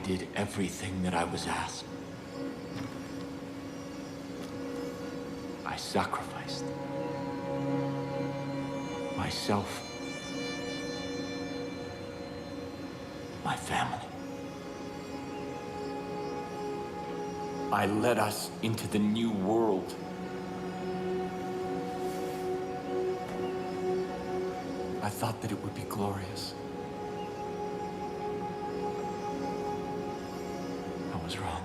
did everything that I was asked. I sacrificed myself, my family. I led us into the new world. I thought that it would be glorious. I was wrong.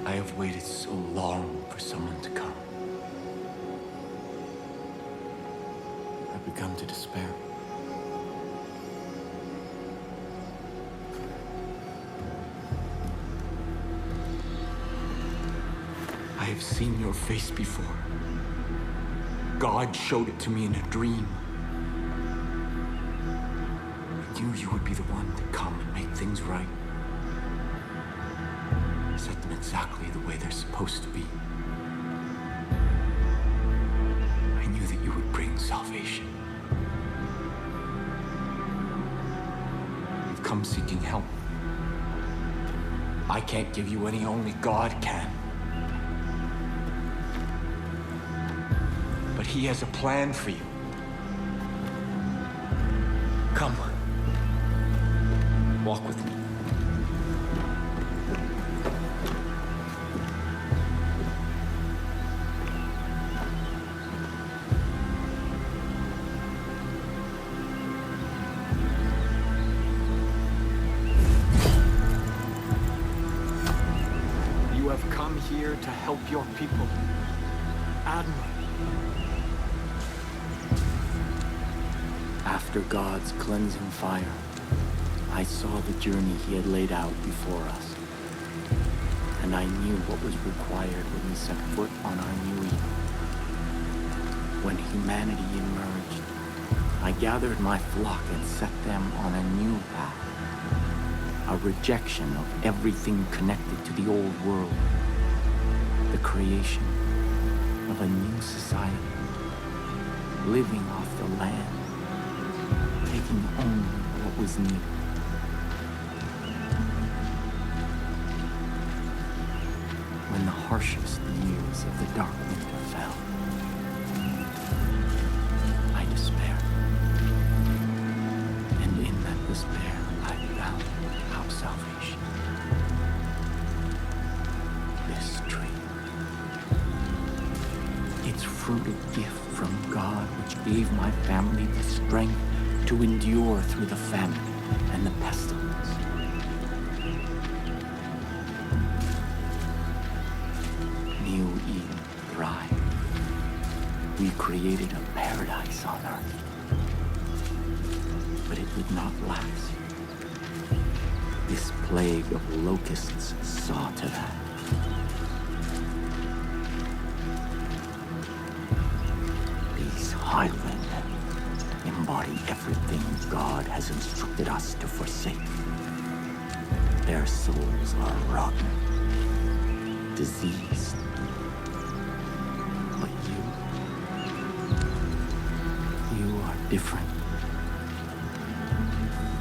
I have waited so long for someone to come. I've begun to despair. I have seen your face before. God showed it to me in a dream. I knew you would be the one to come and make things right. Set them exactly the way they're supposed to be. I knew that you would bring salvation. You've come seeking help. I can't give you any, only God can. But He has a plan for you. Come. Walk with me. You have come here to help your people. Admiral. After God's cleansing fire, I saw the journey He had laid out before us. And I knew what was required when we set foot on our new Eden. When humanity emerged, I gathered my flock and set them on a new path. A rejection of everything connected to the old world. The creation of a new society. Living off the land. Taking only what was needed. When the harshest years of the dark winter fell, I despaired. And in that despair, I found our salvation. This tree. Its fruit a gift from God, which gave my family the strength to endure through the famine and the pestilence. New Eden thrived. We created a paradise on earth. But it did not last. This plague of locusts saw to that. These highland embody everything God has instructed us to forsake. Their souls are rotten, diseased. But you are different.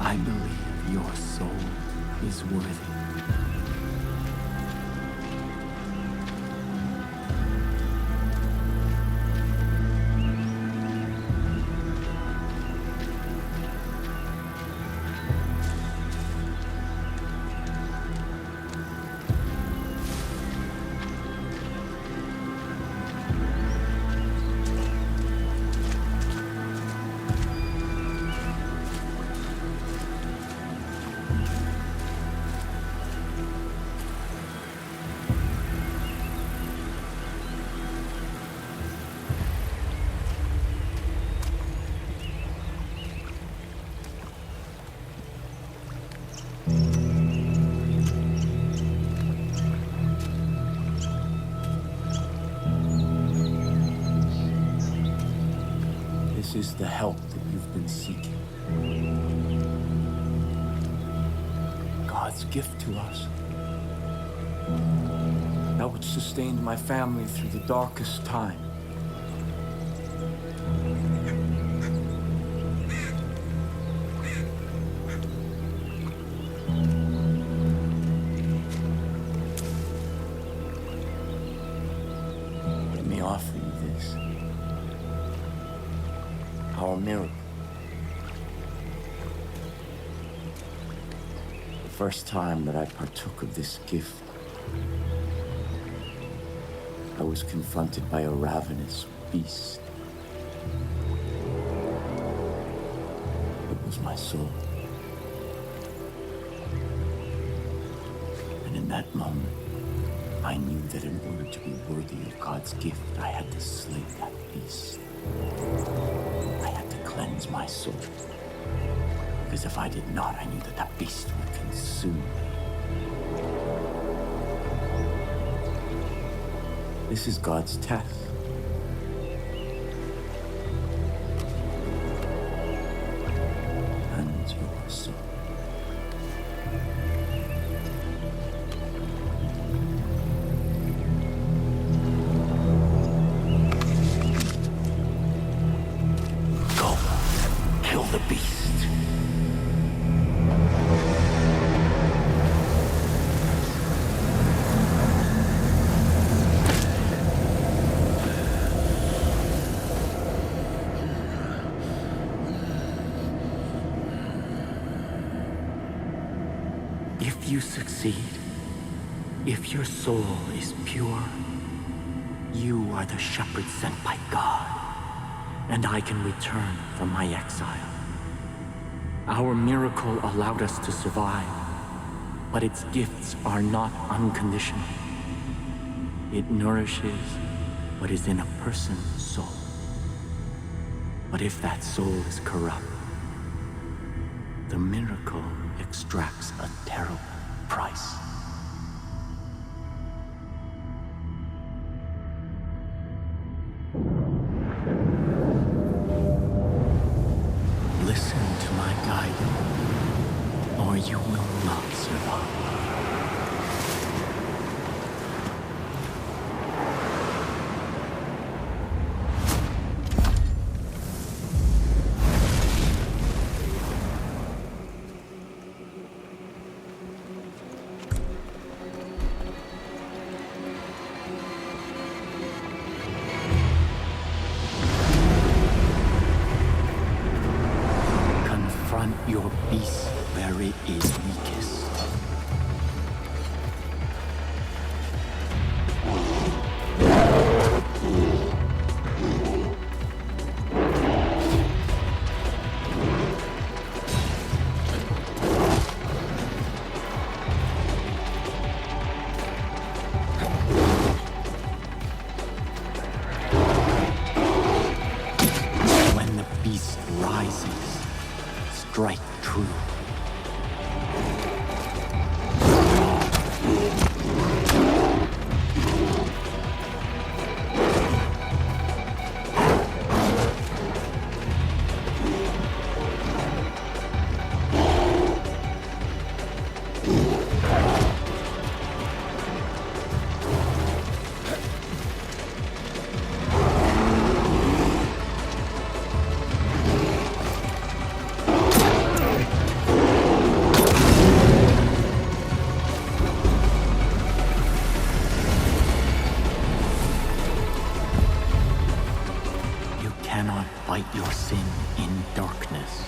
I believe your soul is worthy. This is the help that you've been seeking. God's gift to us. That which sustained my family through the darkest time. Let me offer you this. Our miracle. The first time that I partook of this gift, I was confronted by a ravenous beast. It was my soul. And in that moment, I knew that in order to be worthy of God's gift, I had to slay that beast. I had to cleanse my soul. Because if I did not, I knew that that beast would consume me. This is God's test. And your soul. Go, kill the beast. If you succeed, if your soul is pure, you are the shepherd sent by God, and I can return from my exile. Our miracle allowed us to survive, but its gifts are not unconditional. It nourishes what is in a person's soul. But if that soul is corrupt, the miracle extracts a terrible price. Listen to my guidance, or you will not survive. Your beast where it is weakest. When the beast rises, strike true. Cannot fight your sin in darkness.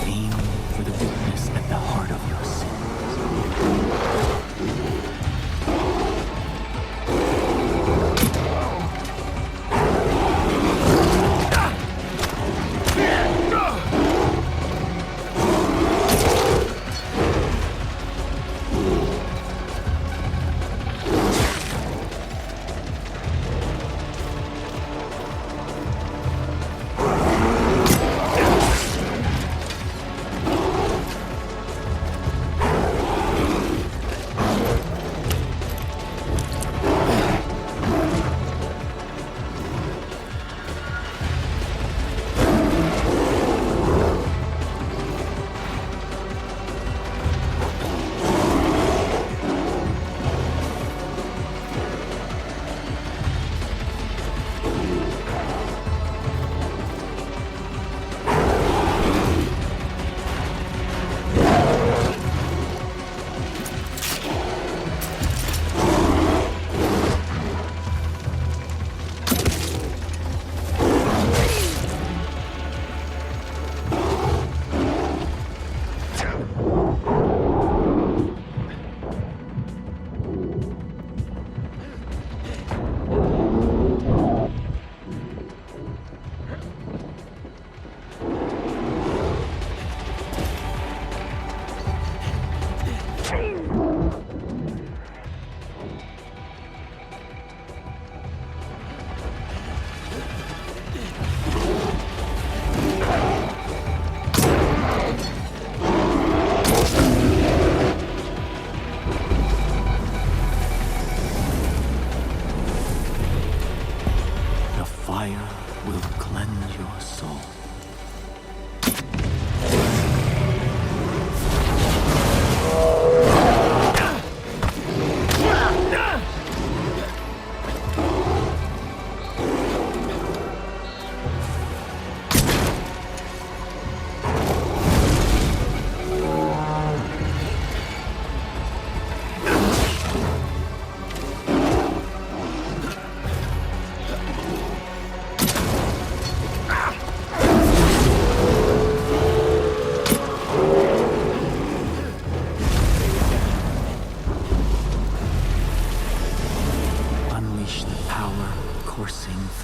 Fame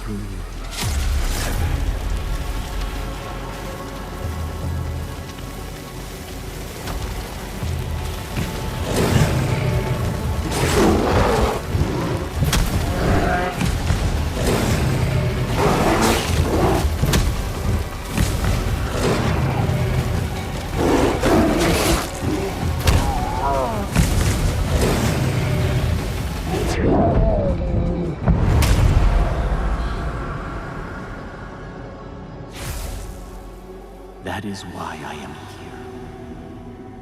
through you. That is why I am here.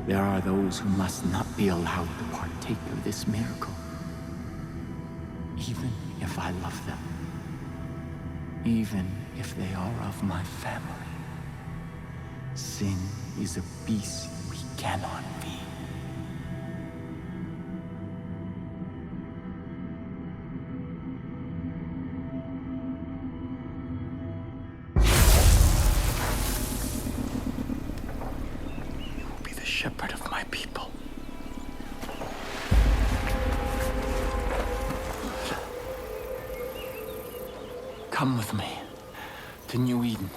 There are those who must not be allowed to partake of this miracle. Even if I love them. Even if they are of my family. Sin is a beast we cannot feed. Shepherd of my people. Come with me to New Eden.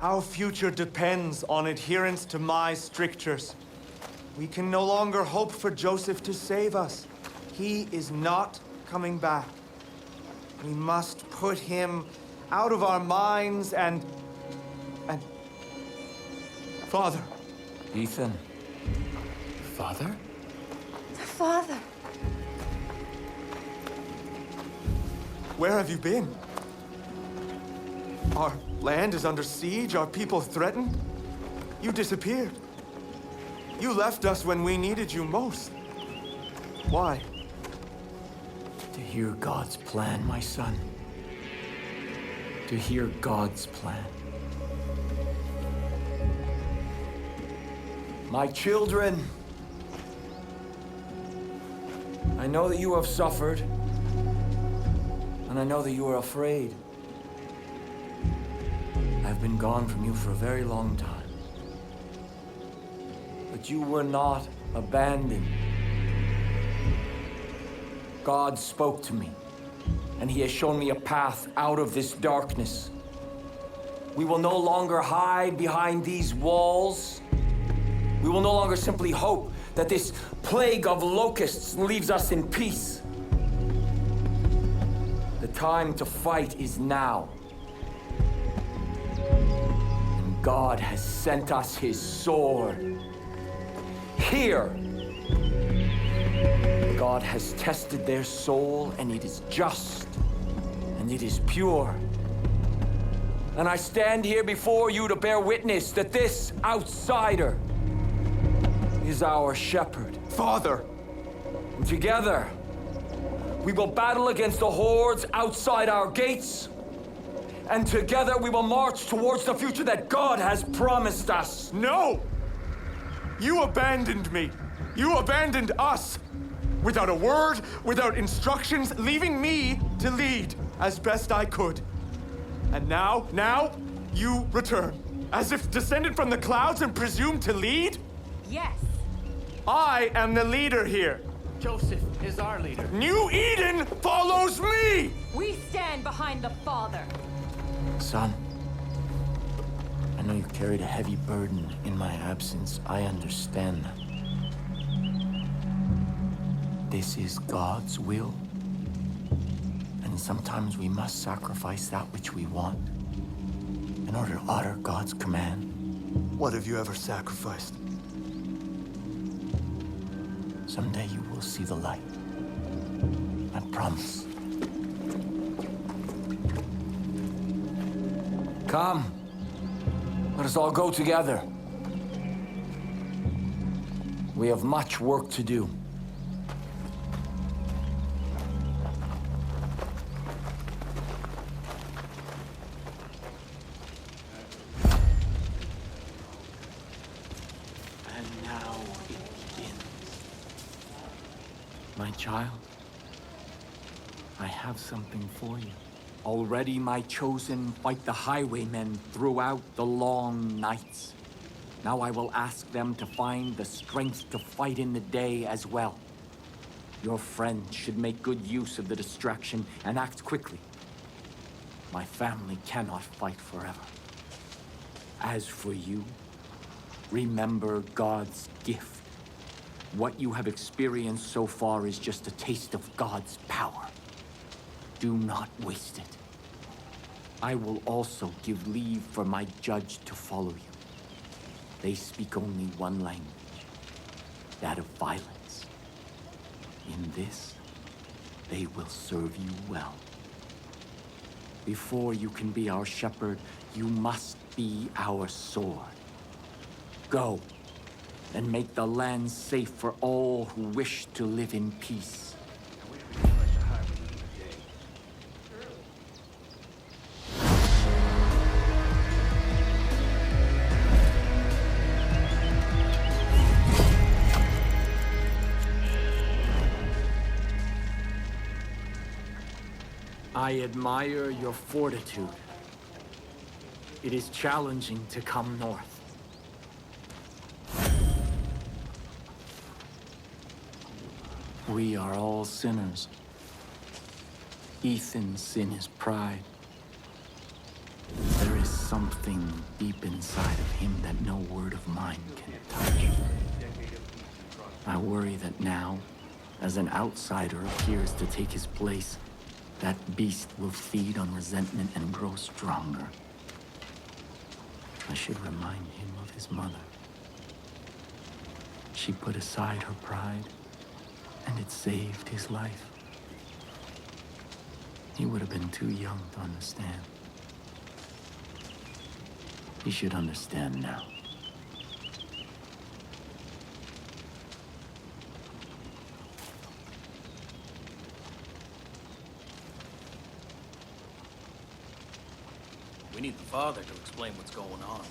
Our future depends on adherence to my strictures. We can no longer hope for Joseph to save us. He is not coming back. We must put him out of our minds and... Father. Ethan. Father? Father. Where have you been? Our land is under siege, our people threatened. You disappeared. You left us when we needed you most. Why? To hear God's plan, my son. To hear God's plan. My children, I know that you have suffered, and I know that you are afraid. I've been gone from you for a very long time. But you were not abandoned. God spoke to me, and He has shown me a path out of this darkness. We will no longer hide behind these walls. We will no longer simply hope that this plague of locusts leaves us in peace. The time to fight is now. And God has sent us His sword. Here, God has tested their soul, and it is just, and it is pure. And I stand here before you to bear witness that this outsider is our shepherd. Father! And together, we will battle against the hordes outside our gates. And together we will march towards the future that God has promised us. No! You abandoned me. You abandoned us. Without a word, without instructions, leaving me to lead as best I could. And now, you return. As if descended from the clouds and presumed to lead? Yes. I am the leader here. Joseph is our leader. New Eden follows me! We stand behind the Father. Son, I know you carried a heavy burden in my absence. I understand that. This is God's will. And sometimes we must sacrifice that which we want in order to honor God's command. What have you ever sacrificed? Someday you will see the light. I promise. Come. Let us all go together. We have much work to do. Child, I have something for you. Already my chosen fight the highwaymen throughout the long nights. Now I will ask them to find the strength to fight in the day as well. Your friend should make good use of the distraction and act quickly. My family cannot fight forever. As for you, remember God's gift. What you have experienced so far is just a taste of God's power. Do not waste it. I will also give leave for my judge to follow you. They speak only one language, that of violence. In this, they will serve you well. Before you can be our shepherd, you must be our sword. Go, and make the land safe for all who wish to live in peace. I admire your fortitude. It is challenging to come north. We are all sinners. Ethan's sin is pride. There is something deep inside of him that no word of mine can touch. I worry that now, as an outsider appears to take his place, that beast will feed on resentment and grow stronger. I should remind him of his mother. She put aside her pride, and it saved his life. He would have been too young to understand. He should understand now. We need the father to explain what's going on.